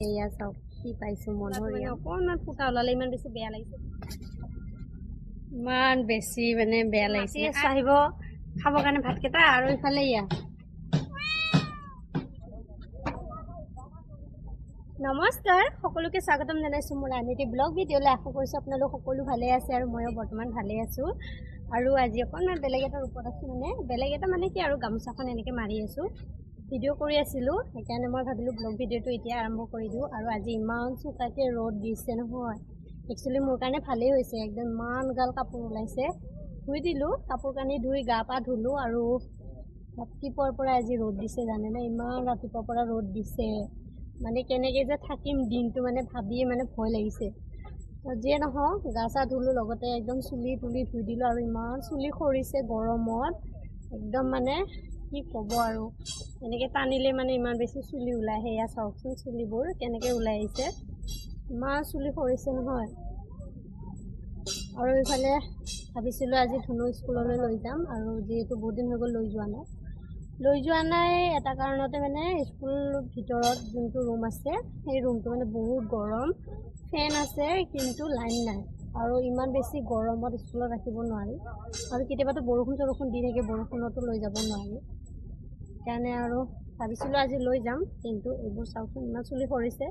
এয়া চাওক কি পাইছো মধুৰিআম অকণমান ফুটা ওলালে ইমান বেছি বেয়া লাগিছে ইমান বেছি মানে বেয়া লাগিছে আহিব খাবৰ কাৰণে ভাতকেইটা আৰু ইফালে ইয়া নমস্কাৰ সকলোকে স্বাগতম জনাইছো মোৰ আনটি ব্লগ ভিডিঅ'লৈ আশা কৰিছো আপোনালোক সকলো ভালে আছে আৰু ময়ো বৰ্তমান ভালে আছো আৰু আজি অকণমান বেলেগ এটা ৰূপত আছো বেলেগ এটা মানে কি আৰু গামোচাখন এনেকৈ মাৰি আছো ভিডিঅ' কৰি আছিলোঁ সেইকাৰণে মই ভাবিলোঁ ব্লগ ভিডিঅ'টো এতিয়া আৰম্ভ কৰি দিওঁ আৰু আজি ইমান চোকাকৈ ৰ'দ দিছে নহয় একচুৱেলি মোৰ কাৰণে ভালেই হৈছে একদম ইমান গাল কাপোৰ ওলাইছে ধুই দিলোঁ কাপোৰ কানি ধুই গা পা ধুলোঁ আৰু ৰাতিপুৱাৰ পৰা আজি ৰ'দ দিছে জানেনে ইমান ৰাতিপুৱাৰ পৰা ৰ'দ দিছে মানে কেনেকৈ যে থাকিম দিনটো মানে ভাবিয়ে মানে ভয় লাগিছে যিয়ে নহওক গা চা ধুলোঁ লগতে একদম চুলি তুলি ধুই দিলোঁ আৰু ইমান চুলি সৰিছে গৰমত একদম মানে কি ক'ব আৰু এনেকৈ টানিলে মানে ইমান বেছি চুলি ওলাই সেয়া চাওকচোন চুলিবোৰ কেনেকৈ ওলাই আহিছে ইমান চুলি সৰিছে নহয় আৰু ইফালে ভাবিছিলোঁ আজি ধুনু স্কুললৈ লৈ যাম আৰু যিহেতু বহুত দিন হৈ গ'ল লৈ যোৱা নাই এটা কাৰণতে মানে স্কুল ভিতৰত যোনটো ৰুম আছে সেই ৰুমটো মানে বহুত গৰম ফেন আছে কিন্তু লাইন নাই আৰু ইমান বেছি গৰমত স্কুলত ৰাখিব নোৱাৰি আৰু কেতিয়াবাতো বৰষুণ চৰষুণ দি থাকে বৰষুণতো লৈ যাব নোৱাৰি সেইকাৰণে আৰু ভাবিছিলোঁ আজি লৈ যাম কিন্তু এইবোৰ চাওকচোন ইমান চুলি সৰিছে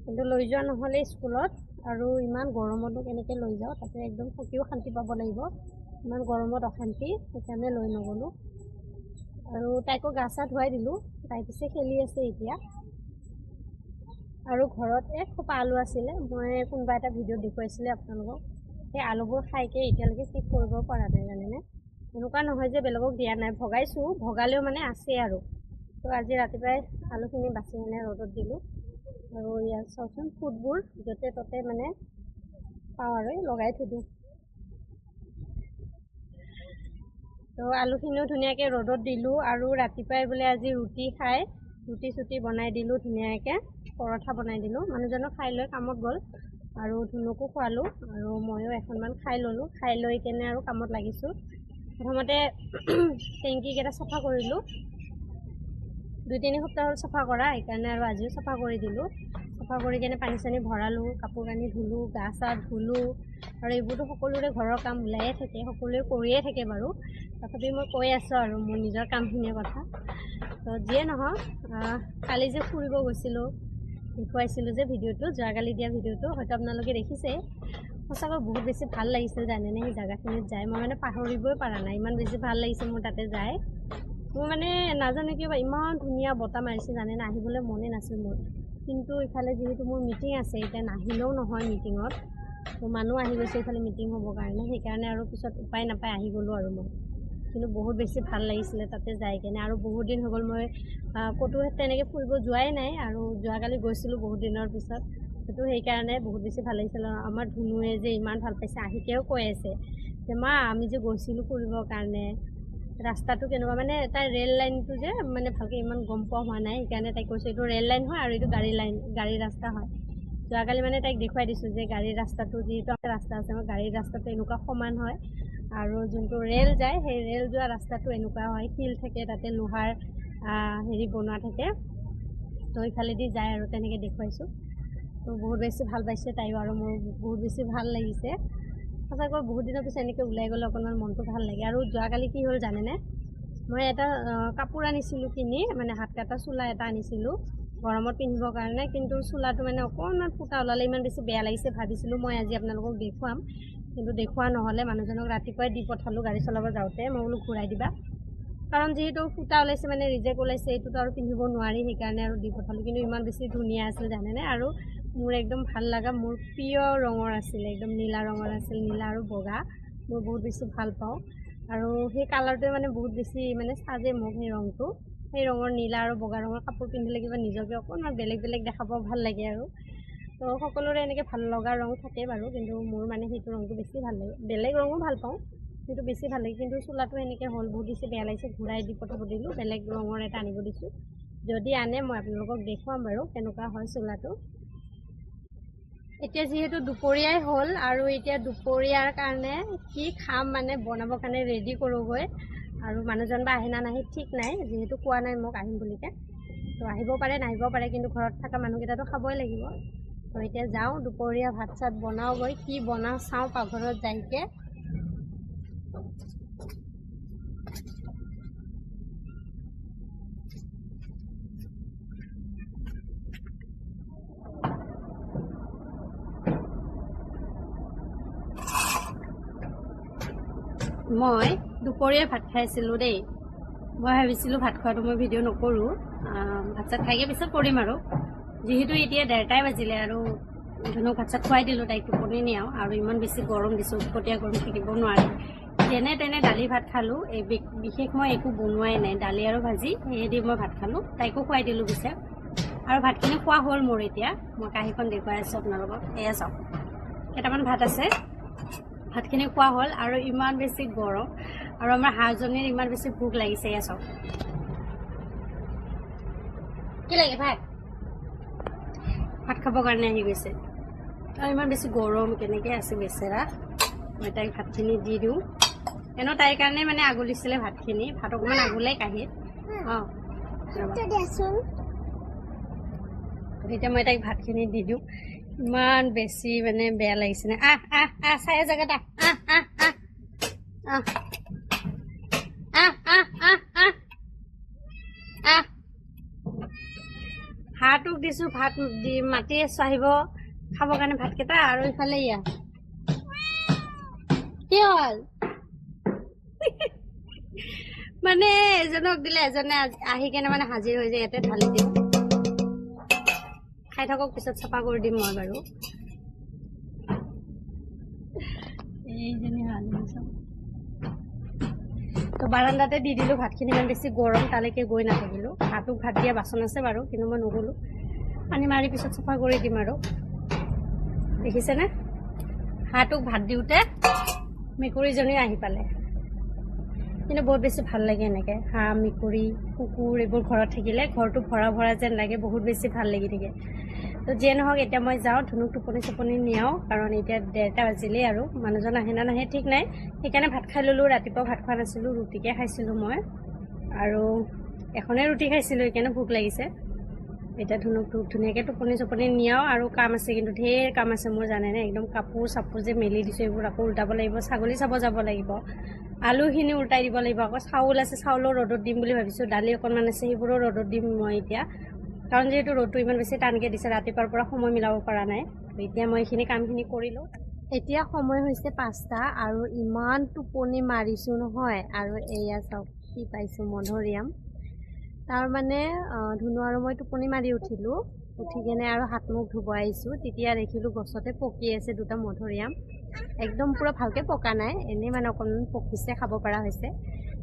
কিন্তু লৈ যোৱা নহ'লে স্কুলত আৰু ইমান গৰমতো কেনেকৈ লৈ যাওঁ তাতে একদম থাকিও শান্তি পাব লাগিব ইমান গৰমত অশান্তি সেইকাৰণে লৈ নগ'লোঁ আৰু তাইকো গা চা ধুৱাই দিলোঁ তাই পিছে খেলি আছে এতিয়া আৰু ঘৰত এসোপা আলু আছিলে মই কোনোবা এটা ভিডিঅ'ত দেখুৱাইছিলে আপোনালোকক সেই আলুবোৰ খাইকৈ এতিয়ালৈকে শেষ কৰিব পৰা নাই জানেনে এনেকুৱা নহয় যে বেলেগক দিয়া নাই ভগাইছোঁ ভগালেও মানে আছে আৰু তো আজি ৰাতিপুৱাই আলুখিনি বাচি মানে ৰ'দত দিলোঁ আৰু ইয়াত চাওকচোন ফুটবোৰ য'তে ত'তে মানে পাওঁ আৰু লগাই থৈ দিওঁ তো আলুখিনিও ধুনীয়াকৈ ৰ'দত দিলোঁ আৰু ৰাতিপুৱাই বোলে আজি ৰুটি খাই ৰুটি চুটি বনাই দিলোঁ ধুনীয়াকৈ পৰঠা বনাই দিলোঁ মানুহজনক খাই লৈ কামত গ'ল আৰু ধুনুকো খোৱালোঁ আৰু ময়ো এখনমান খাই ল'লোঁ খাই লৈ কেনে আৰু কামত লাগিছোঁ প্ৰথমতে টেংকিকেইটা চাফা কৰিলোঁ 2-3 সপ্তাহ হ'ল চাফা কৰা সেইকাৰণে আৰু আজিও চাফা কৰি দিলোঁ চাফা কৰি কেনে পানী চানী ভৰালোঁ কাপোৰ কানি ধুলোঁ গা চা ধুলোঁ আৰু এইবোৰতো সকলোৰে ঘৰৰ কাম ওলায়ে থাকে সকলোৱে কৰিয়ে থাকে বাৰু তথাপি মই কৈ আছোঁ আৰু মোৰ নিজৰ কামখিনিৰ কথা তো যিয়ে নহওক কালি যে ফুৰিব গৈছিলোঁ দেখুৱাইছিলোঁ যে ভিডিঅ'টো যোৱাকালি দিয়া ভিডিঅ'টো হয়তো আপোনালোকে দেখিছে সঁচাকৈ বহুত বেছি ভাল লাগিছিল জানেনে সেই জেগাখিনিত যাই মই মানে পাহৰিবই পৰা নাই ইমান বেছি ভাল লাগিছে মোৰ তাতে যাই মোৰ মানে নাজানো কিবা ইমান ধুনীয়া বতাহ মাৰিছে জানেনে আহিবলৈ মনে নাছিল মোৰ কিন্তু ইফালে যিহেতু মোৰ মিটিং আছে এতিয়া নাহিলেও নহয় মিটিঙত তো মানুহ আহি গৈছে ইফালে মিটিং হ'বৰ কাৰণে সেইকাৰণে আৰু পিছত উপায় নাপাই আহি গ'লোঁ আৰু মই কিন্তু বহুত বেছি ভাল লাগিছিলে তাতে যাই কেনে আৰু বহুত দিন হৈ গ'ল মই ক'তো তেনেকৈ ফুৰিব যোৱাই নাই আৰু যোৱাকালি গৈছিলোঁ বহুত দিনৰ পিছত সেইটো সেইকাৰণে বহুত বেছি ভাল লাগিছিলে আমাৰ ধুনুৱে যে ইমান ভাল পাইছে আহিকেও কৈ আছে যে মা আমি যে গৈছিলোঁ ফুৰিবৰ কাৰণে ৰাস্তাটো কেনেকুৱা মানে তাই ৰেল লাইনটো যে মানে ভালকৈ ইমান গম পোৱা হোৱা নাই সেইকাৰণে তাইক কৈছোঁ এইটো ৰেল লাইন হয় আৰু এইটো গাড়ীৰ ৰাস্তা হয় যোৱাকালি মানে তাইক দেখুৱাই দিছোঁ যে গাড়ীৰ ৰাস্তাটো যিহেতু ৰাস্তা আছে আমাৰ গাড়ীৰ ৰাস্তাটো এনেকুৱা সমান হয় আৰু যোনটো ৰেল যায় সেই ৰেল যোৱা ৰাস্তাটো এনেকুৱা হয় শিল থাকে তাতে লোহাৰ হেৰি বনোৱা থাকে তো ইফালেদি যায় আৰু তেনেকৈ দেখুৱাইছোঁ তো বহুত বেছি ভাল পাইছে তাইও আৰু মোৰ বহুত বেছি ভাল লাগিছে সঁচাকৈ বহুত দিনৰ পিছত এনেকৈ ওলাই গ'লে অকণমান মনটো ভাল লাগে আৰু যোৱাকালি কি হ'ল জানেনে মই এটা কাপোৰ আনিছিলোঁ কিনি মানে হাত কটা চোলা এটা আনিছিলোঁ গৰমত পিন্ধিবৰ কাৰণে কিন্তু চোলাটো মানে অকণমান ফুটা ওলালে ইমান বেছি বেয়া লাগিছে ভাবিছিলোঁ মই আজি আপোনালোকক দেখুৱাম কিন্তু দেখুওৱা নহ'লে মানুহজনক ৰাতিপুৱাই দি পঠালোঁ গাড়ী চলাব যাওঁতে মই বোলো ঘূৰাই দিবা কাৰণ যিহেতু ফুটা ওলাইছে মানে ৰিজেক্ট ওলাইছে এইটোতো আৰু পিন্ধিব নোৱাৰি সেইকাৰণে আৰু দি পঠালোঁ কিন্তু ইমান বেছি ধুনীয়া আছিল জানেনে আৰু মোৰ একদম ভাল লগা মোৰ প্ৰিয় ৰঙৰ আছিলে একদম নীলা ৰঙৰ আছিল নীলা আৰু বগা মই বহুত বেছি ভাল পাওঁ আৰু সেই কালাৰটোৱে মানে বহুত বেছি মানে চাজে মোক সেই ৰঙটো সেই ৰঙৰ নীলা আৰু বগা ৰঙৰ কাপোৰ পিন্ধিলে কিবা নিজকে অকণমান বেলেগ বেলেগ দেখাব ভাল লাগে আৰু তো সকলোৰে এনেকৈ ভাল লগা ৰং থাকে বাৰু কিন্তু মোৰ মানে সেইটো ৰংটো বেছি ভাল লাগে বেলেগ ৰঙো ভাল পাওঁ কিন্তু বেছি ভাল লাগে কিন্তু চোলাটো এনেকৈ হ'ল বহুত বেছি বেয়া লাগিছে ঘূৰাই দি পঠাব দিলোঁ বেলেগ ৰঙৰ এটা আনিব দিছোঁ যদি আনে মই আপোনালোকক দেখুৱাম বাৰু কেনেকুৱা হয় চোলাটো এতিয়া যিহেতু দুপৰীয়াই হ'ল আৰু এতিয়া দুপৰীয়াৰ কাৰণে কি খাম মানে বনাবৰ কাৰণে ৰেডি কৰোঁগৈ আৰু মানুহজন বা আহে না নাহে ঠিক নাই যিহেতু কোৱা নাই মোক আহিম বুলিকে তো আহিব পাৰে নাহিব পাৰে, কিন্তু ঘৰত থকা মানুহকেইটাতো খাবই লাগিব। তো এতিয়া যাওঁ, দুপৰীয়া ভাত চাত বনাওগৈ। কি বনাওঁ চাওঁ পাকঘৰত যাইকে। মই দুপৰীয়া ভাত খাইছিলোঁ দেই। মই ভাবিছিলোঁ ভাত খোৱাটো মই ভিডিঅ' নকৰোঁ, ভাত চাত খাইকৈ পিছত কৰিম আৰু। যিহেতু এতিয়া 1:30 বাজিলে আৰু ধুনুক ভাত চাত খুৱাই দিলোঁ, তাইক টোপনি নিয়াওঁ। আৰু ইমান বেছি গৰম দিছোঁ, উৎপতীয়া গৰম থাকিব নোৱাৰে। যেনে তেনে দালি ভাত খালোঁ। এই বিশেষ মই একো বনোৱাই নাই, দালি আৰু ভাজি সেয়েদি মই ভাত খালোঁ। তাইকো খুৱাই দিলোঁ পিছে। আৰু ভাতখিনি খোৱা হ'ল মোৰ এতিয়া। মই কাঁহীখন দেখুৱাই আছোঁ আপোনালোকক, এয়া চাওক। কেইটামান ভাত আছে, ভাতখিনি খোৱা হ'ল। আৰু ইমান বেছি গৰম, আৰু আমাৰ হাঁহজনীৰ ইমান বেছি ভোক লাগিছে। এয়া চাওক, কি লাগে ভাত খাবৰ কাৰণে আহি গৈছে। আৰু ইমান বেছি গৰম কেনেকৈ আছে বেচেৰা। মই তাইক ভাতখিনি দি দিওঁ। এনেও তাইৰ কাৰণে মানে আগলিছিলে ভাতখিনি। ভাত অকণমান আগলাই কাঁহীত। অঁ দিয়াচোন। এতিয়া মই তাইক ভাতখিনি দি দিওঁ। ইমান বেছি মানে বেয়া লাগিছে নে। চাই জেগাত হাঁহটোক দিছোঁ, ভাত দি মাতি আছোঁ আহিব খাবৰ কাৰণে ভাতকেইটা। আৰু ইফালে ইয়া কি হ'ল মানে এজনক দিলে এজনে আহি কেনে মানে হাজিৰ হৈ যায়, ইয়াতে ঢালি দিওঁ। খাই থাকক, পিছত চাফা কৰি দিম মই বাৰু। এইজনী তো বাৰান্দাতে দি দিলোঁ ভাতখিনি। ইমান বেছি গৰম, তালৈকে গৈ নাথাকিলোঁ। হাঁহটোক ভাত দিয়া বাচন আছে বাৰু, কিন্তু মই নগ'লোঁ। পানী মাৰি পিছত চাফা কৰি দিম আৰু। দেখিছেনে, হাঁহটোক ভাত দিওঁতে মেকুৰীজনী আহি পালে। কিন্তু বহুত বেছি ভাল লাগে এনেকৈ হাঁহ, মেকুৰী, কুকুৰ এইবোৰ ঘৰত থাকিলে। ঘৰটো ভৰা ভৰা যেন লাগে, বহুত বেছি ভাল লাগি থাকে। তো যিয়ে নহওক, এতিয়া মই যাওঁ, ধুনুক টোপনি নিয়াওঁ। কাৰণ এতিয়া 1:30 বাজিলেই আৰু মানুহজন আহে না নাহে ঠিক নাই। সেইকাৰণে ভাত খাই ল'লোঁ। ৰাতিপুৱা ভাত খোৱা নাছিলোঁ, ৰুটিকে খাইছিলোঁ মই। আৰু এখনেই ৰুটি খাইছিলোঁ, সেইকাৰণে ভোক লাগিছে। এতিয়া ধুনুক ধুনীয়াকৈ টোপনি নিয়াওঁ। আৰু কাম আছে, কিন্তু ঢেৰ কাম আছে মোৰ, জানেনে। একদম কাপোৰ চাপোৰ যে মেলি দিছোঁ, এইবোৰ আকৌ উল্টাব লাগিব। ছাগলী চাব যাব লাগিব, আলুখিনি উল্টাই দিব লাগিব। আকৌ চাউল আছে, চাউলো ৰ'দত দিম বুলি ভাবিছোঁ। দালি অকণমান আছে, সেইবোৰো ৰ'দত দিম মই এতিয়া। কাৰণ যিহেতু ৰ'দটো ইমান বেছি টানকৈ দিছে, ৰাতিপুৱাৰ পৰা সময় মিলাব পৰা নাই। এতিয়া মই এইখিনি কামখিনি কৰিলোঁ। এতিয়া সময় হৈছে 5টা, আৰু ইমান টোপনি মাৰিছোঁ নহয়। আৰু এয়া চাওক কি পাইছোঁ, মধুৰিআম। তাৰমানে ধুনু আৰু মই টোপনি মাৰি উঠিলোঁ। উঠি কেনে আৰু হাত মুখ ধুব আহিছোঁ, তেতিয়া দেখিলোঁ গছতে পকি আছে 2টা মধুৰিআম। একদম পূৰা ভালকৈ পকা নাই, এনেই মানে অকণমান পকিছে, খাব পৰা হৈছে।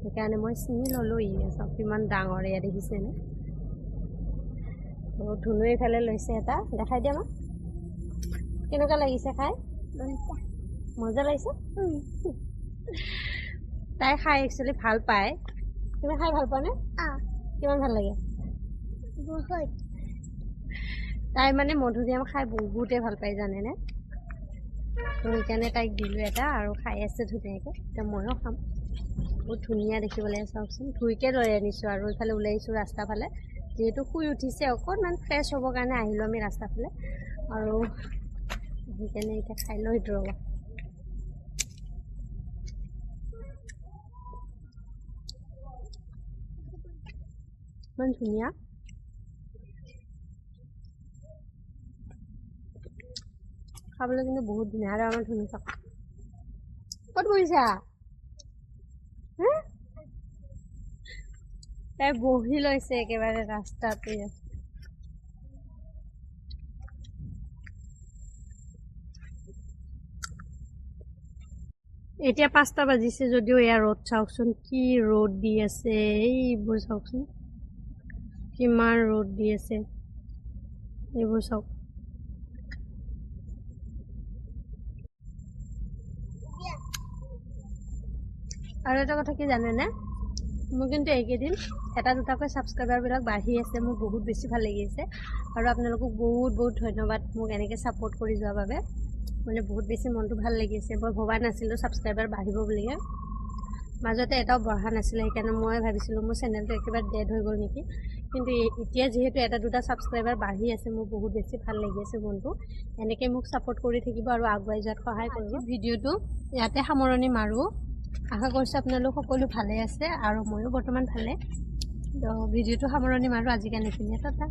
সেইকাৰণে মই ছিঙি ল'লোঁ। চাওক কিমান ডাঙৰ, এয়া দেখিছেনে। তো ধুনুৱে এইফালে লৈছে এটা, দেখাই দিয়া মোক কেনেকুৱা লাগিছে খাই। মজা লাগিছে। তাই খাই একচুৱেলি ভাল পায়। তুমি খাই ভাল পোৱা নে? কিমান ভাল লাগে? বহুত। তাই মানে মধুৰিআম খাই বহুতেই ভাল পায়, জানেনে। তো সেইকাৰণে তাইক দিলোঁ এটা, আৰু খাই আছে ধুনীয়াকৈ। এতিয়া ময়ো খাম। বহুত ধুনীয়া দেখিবলৈ, চাওকচোন। ধুইকৈ লৈ আনিছোঁ, আৰু এইফালে ওলাই আহিছোঁ ৰাস্তা ফালে। যিহেতু শুই উঠিছে, অকণমান ফ্ৰেছ হ'বৰ কাৰণে আহিলোঁ আমি ৰাস্তা ফালে। আৰু সেইকাৰণে এতিয়া খাই লৈ ৰ'ব। ইমান ধুনীয়া। খাবলৈ কিন্তু বহুত ধুনীয়া। আৰু আমাৰ ধুনু চাওক, ক'ত বহিছা? তাই বহি লৈছে একেবাৰে ৰাস্তাতে। এতিয়া 5টা বাজিছে যদিও এয়া ৰ'দ চাওকচোন, কি ৰ'দ দি আছে। এইবোৰ চাওকচোন কিমান ৰ'দ দি আছে, এইবোৰ চাওক। আৰু এটা কথা কি জানেনে, মোৰ কিন্তু এইকেইদিন 1-2টাকৈ ছাবস্ক্ৰাইবাৰবিলাক বাঢ়ি আছে। মোৰ বহুত বেছি ভাল লাগি আছে। আৰু আপোনালোকক বহুত বহুত ধন্যবাদ মোক এনেকৈ ছাপোৰ্ট কৰি যোৱাৰ বাবে। মানে বহুত বেছি মনটো ভাল লাগি আছে। মই ভবা নাছিলোঁ ছাবস্ক্ৰাইবাৰ বাঢ়িব বুলিয়ে। মাজতে এটাও বঢ়া নাছিলে, সেইকাৰণে মই ভাবিছিলোঁ মোৰ চেনেলটো একেবাৰে ডেড হৈ গ'ল নেকি। কিন্তু এতিয়া যিহেতু এটা দুটা ছাবস্ক্ৰাইবাৰ বাঢ়ি আছে মোৰ বহুত বেছি ভাল লাগি আছে মনটো এনেকৈ মোক ছাপোৰ্ট কৰি থাকিব আৰু আগুৱাই যোৱাত সহায় কৰিব ভিডিঅ'টো ইয়াতে সামৰণি মাৰোঁ আশা কৰিছোঁ আপোনালোক সকলো ভালে আছে আৰু ময়ো বৰ্তমান ভালে তো ভিডিঅ'টো সামৰণি মাৰোঁ আজিকালি এইখিনিয়ে টাটা